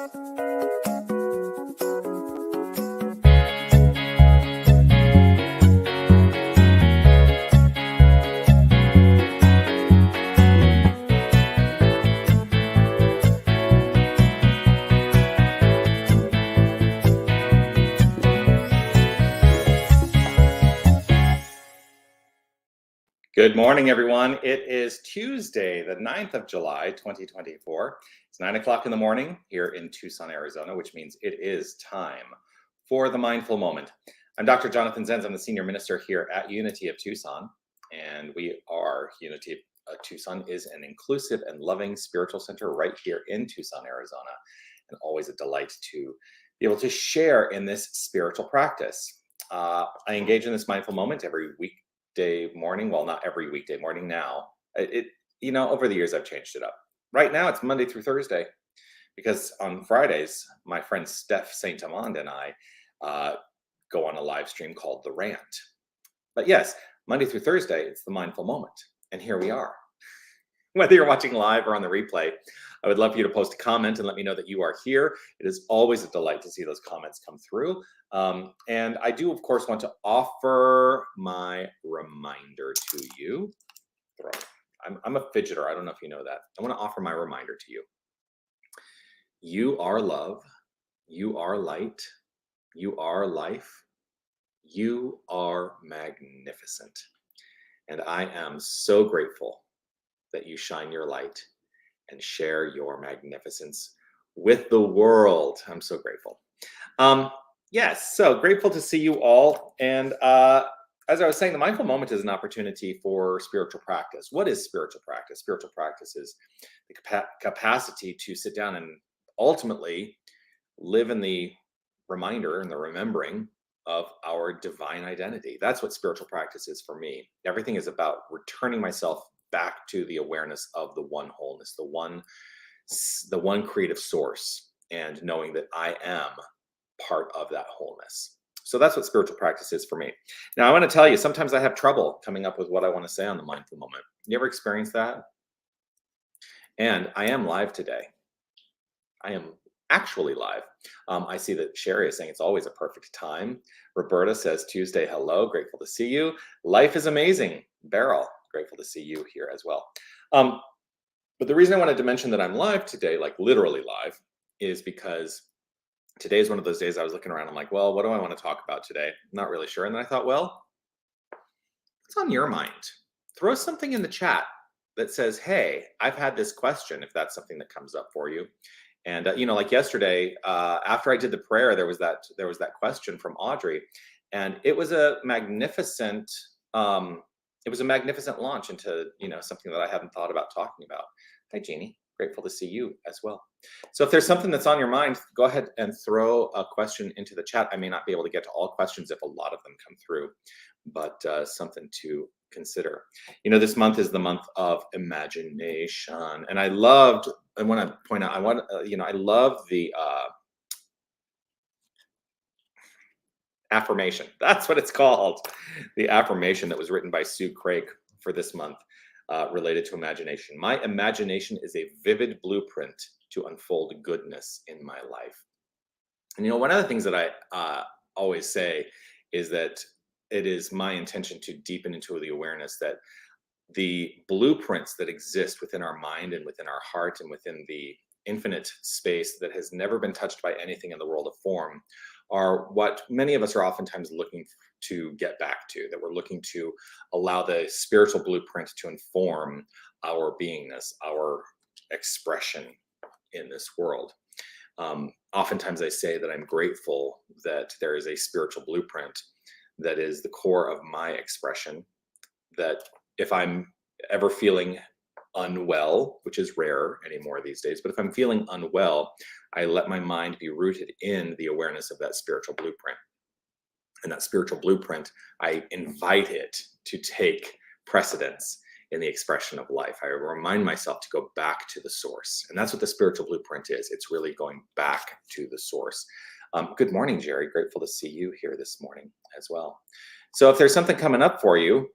Good morning, everyone. It is Tuesday, the 9th of July, 2024. It's 9 o'clock in the morning here in Tucson, Arizona, which means it is time for the Mindful Moment. I'm Dr. Jonathan Zenz. I'm the Senior Minister here at Unity of Tucson, and Unity of Tucson is an inclusive and loving spiritual center right here in Tucson, Arizona, and always a delight to be able to share in this spiritual practice. I engage in this Mindful Moment every weekday morning. Well, not every weekday morning now. Over the years I've changed it up. Right now it's Monday through Thursday, because on Fridays my friend Steph Saint Amand and I go on a live stream called The Rant. But yes, Monday through Thursday it's the Mindful Moment, and here we are. Whether you're watching live or on the replay, I would love for you to post a comment and let me know that you are here. It is always a delight to see those comments come through. And I do, of course, want to offer my reminder to you. I'm a fidgeter. I don't know if you know that. I want to offer my reminder to you. You are love. You are light. You are life. You are magnificent. And I am so grateful that you shine your light and share your magnificence with the world. I'm so grateful. Yes, so grateful to see you all. And as I was saying, the Mindful Moment is an opportunity for spiritual practice. What is spiritual practice? Spiritual practice is the capacity to sit down and ultimately live in the reminder and the remembering of our divine identity. That's what spiritual practice is for me. Everything is about returning myself back to the awareness of the one wholeness, the one creative source, and knowing that I am part of that wholeness. So that's what spiritual practice is for me. Now, I want to tell you, sometimes I have trouble coming up with what I want to say on the Mindful Moment. You ever experienced that? And I am live today. I am actually live. I see that Sherry is saying it's always a perfect time. Roberta says Tuesday, hello, grateful to see you. Life is amazing. Beryl, grateful to see you here as well. But the reason I wanted to mention that I'm live today, like literally live, is because today is one of those days I was looking around. I'm like, well, what do I want to talk about today? I'm not really sure. And then I thought, well, what's on your mind? Throw something in the chat that says, hey, I've had this question, if that's something that comes up for you. And, like yesterday, after I did the prayer, there was that question from Audrey, and it was a magnificent, launch into, something that I hadn't thought about talking about. Hi, Jeannie. Grateful to see you as well. So if there's something that's on your mind, go ahead and throw a question into the chat. I may not be able to get to all questions if a lot of them come through, but something to consider. This month is the month of imagination, and I want to point out, I love the affirmation. That's what it's called. The affirmation that was written by Sue Craig for this month, related to imagination. My imagination is a vivid blueprint to unfold goodness in my life. And one of the things that I always say is that it is my intention to deepen into the awareness that the blueprints that exist within our mind and within our heart and within the infinite space that has never been touched by anything in the world of form are what many of us are oftentimes looking to get back to, that we're looking to allow the spiritual blueprint to inform our beingness, our expression in this world. Oftentimes I say that I'm grateful that there is a spiritual blueprint that is the core of my expression, that if I'm ever feeling unwell, which is rare anymore these days, but if I'm feeling unwell, I let my mind be rooted in the awareness of that spiritual blueprint. And that spiritual blueprint, I invite it to take precedence in the expression of life. I remind myself to go back to the source. And that's what the spiritual blueprint is. It's really going back to the source. Good morning, Jerry. Grateful to see you here this morning as well. So if there's something coming up for you,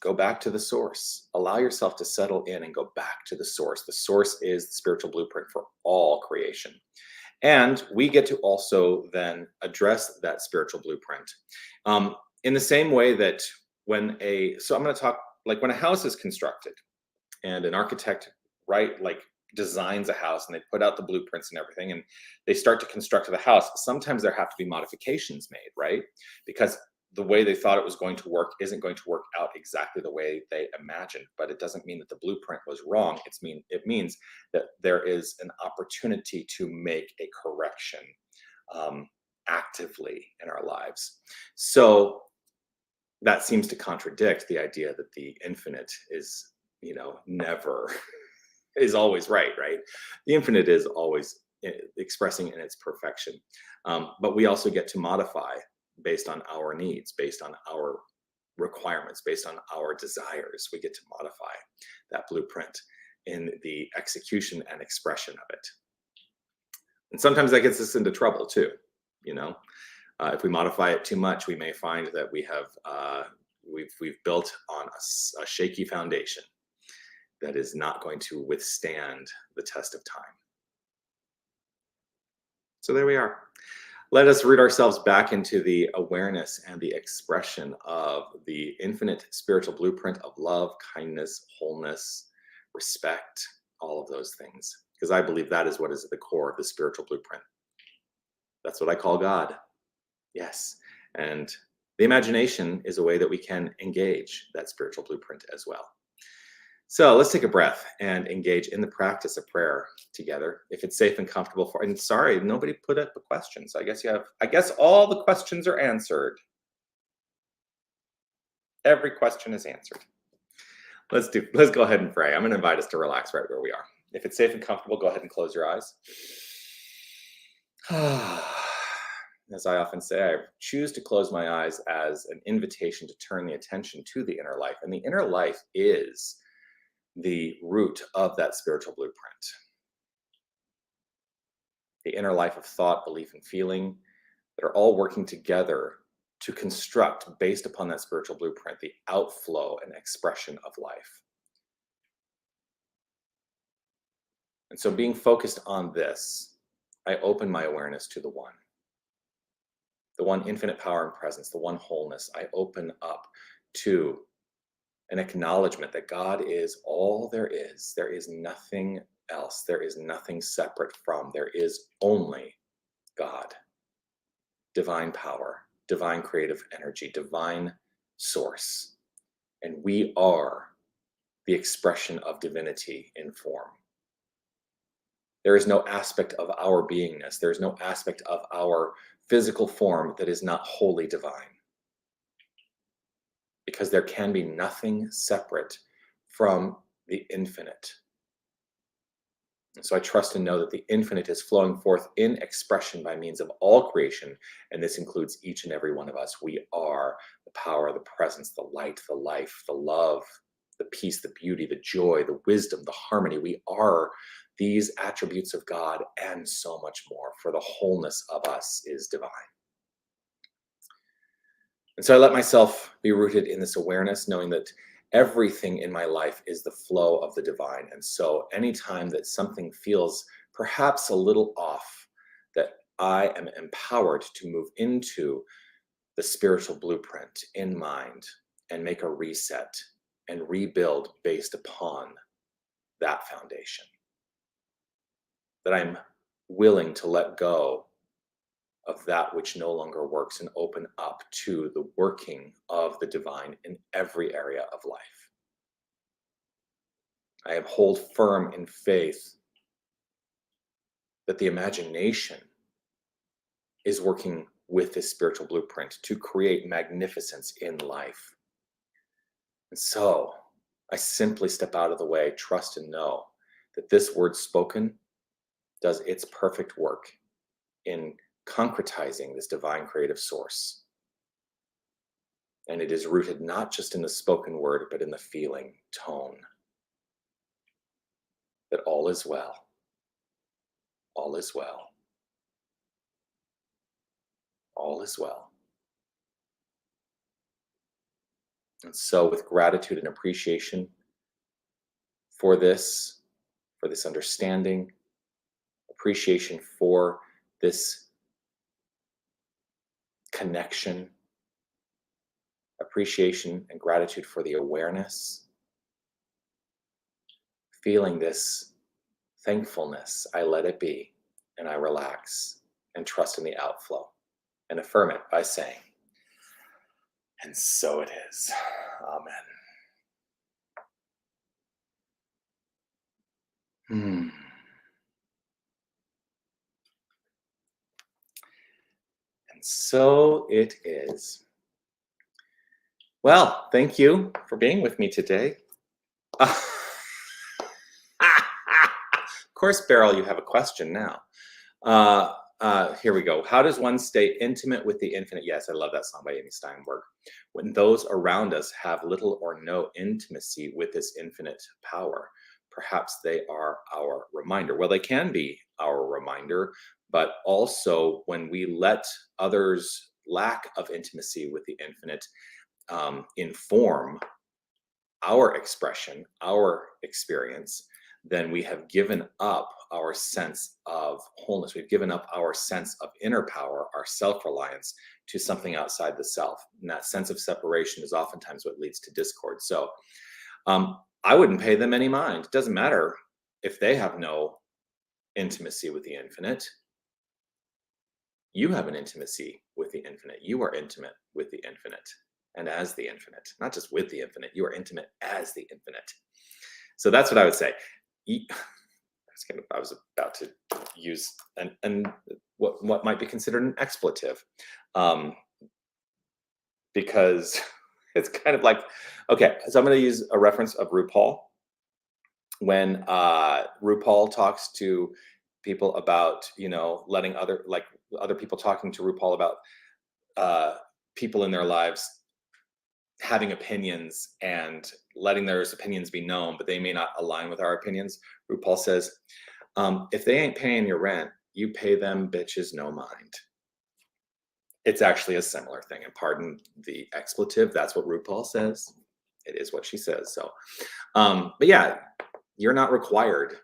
go back to the source. Allow yourself to settle in and go back to the source. The source is the spiritual blueprint for all creation. And we get to also then address that spiritual blueprint. In the same way that so I'm going to talk like when a house is constructed and an architect, right, like designs a house and they put out the blueprints and everything and they start to construct the house, sometimes there have to be modifications made, right? Because the way they thought it was going to work isn't going to work out exactly the way they imagined, but it doesn't mean that the blueprint was wrong. It means that there is an opportunity to make a correction um, actively in our lives. So that seems to contradict the idea that the infinite is, never is always right, right? The infinite is always expressing in its perfection. But we also get to modify based on our needs, based on our requirements, based on our desires. We get to modify that blueprint in the execution and expression of it. And sometimes that gets us into trouble too, you know? If we modify it too much, we may find that we've built on a shaky foundation that is not going to withstand the test of time. So there we are. Let us root ourselves back into the awareness and the expression of the infinite spiritual blueprint of love, kindness, wholeness, respect, all of those things. Because I believe that is what is at the core of the spiritual blueprint. That's what I call God. Yes. And the imagination is a way that we can engage that spiritual blueprint as well. So let's take a breath and engage in the practice of prayer together. If it's safe and comfortable and sorry, nobody put up a question. So I guess all the questions are answered. Every question is answered. Let's go ahead and pray. I'm going to invite us to relax right where we are. If it's safe and comfortable, go ahead and close your eyes. As I often say, I choose to close my eyes as an invitation to turn the attention to the inner life. And the inner life is the root of that spiritual blueprint. The inner life of thought, belief, and feeling that are all working together to construct, based upon that spiritual blueprint, the outflow and expression of life. And so being focused on this, I open my awareness to the one infinite power and presence, the one wholeness. I open up to an acknowledgement that God is all there is. There is nothing else. There is nothing separate from. There is only God, divine power, divine creative energy, divine source. And we are the expression of divinity in form. There is no aspect of our beingness. There is no aspect of our physical form that is not wholly divine. Because there can be nothing separate from the infinite. And so I trust and know that the infinite is flowing forth in expression by means of all creation, and this includes each and every one of us. We are the power, the presence, the light, the life, the love, the peace, the beauty, the joy, the wisdom, the harmony. We are these attributes of God and so much more, for the wholeness of us is divine. And so I let myself be rooted in this awareness, knowing that everything in my life is the flow of the divine. And so anytime that something feels perhaps a little off, that I am empowered to move into the spiritual blueprint in mind and make a reset and rebuild based upon that foundation. That I'm willing to let go of that which no longer works and open up to the working of the divine in every area of life. I hold firm in faith that the imagination is working with this spiritual blueprint to create magnificence in life. And so I simply step out of the way, trust and know that this word spoken does its perfect work in concretizing this divine creative source. And it is rooted not just in the spoken word, but in the feeling tone that all is well. All is well. All is well. And so with gratitude and appreciation for this understanding, appreciation for this connection, appreciation, and gratitude for the awareness, feeling this thankfulness, I let it be, and I relax and trust in the outflow, and affirm it by saying, and so it is. Amen. Hmm. And so it is. Well, thank you for being with me today. Of course, Beryl, you have a question now. Here we go. How does one stay intimate with the infinite? Yes, I love that song by Amy Steinberg. When those around us have little or no intimacy with this infinite power, perhaps they are our reminder. Well, they can be our reminder, but also when we let others' lack of intimacy with the infinite inform our expression, our experience, then we have given up our sense of wholeness. We've given up our sense of inner power, our self-reliance, to something outside the self. And that sense of separation is oftentimes what leads to discord. So I wouldn't pay them any mind. It doesn't matter if they have no intimacy with the infinite. You have an intimacy with the infinite. You are intimate with the infinite and as the infinite, not just with the infinite. You are intimate as the infinite. So that's what I would say. I was about to use what might be considered an expletive, because it's kind of like, okay, so I'm going to use a reference of RuPaul. When RuPaul talks to people about, letting other people talking to RuPaul about people in their lives having opinions and letting those opinions be known, but they may not align with our opinions. RuPaul says, if they ain't paying your rent, you pay them bitches no mind. It's actually a similar thing. And pardon the expletive, that's what RuPaul says. It is what she says. So, but yeah, you're not required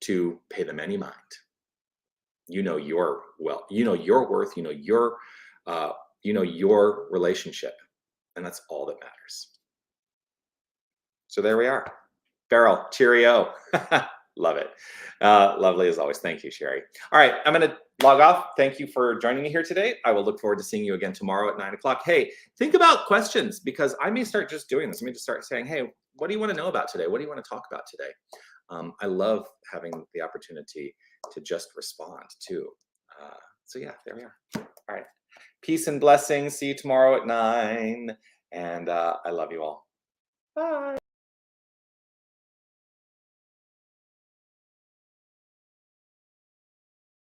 to pay them any mind. You know your worth, your relationship. And that's all that matters. So there we are. Beryl, cheerio. Love it. Lovely as always. Thank you, Sherry. All right, I'm going to log off. Thank you for joining me here today. I will look forward to seeing you again tomorrow at 9 o'clock. Hey, think about questions, because I may start just doing this. I may just start saying, hey, what do you want to know about today? What do you want to talk about today? I love having the opportunity to just respond too. So yeah, there we are. All right. Peace and blessings. See you tomorrow at 9. And I love you all. Bye.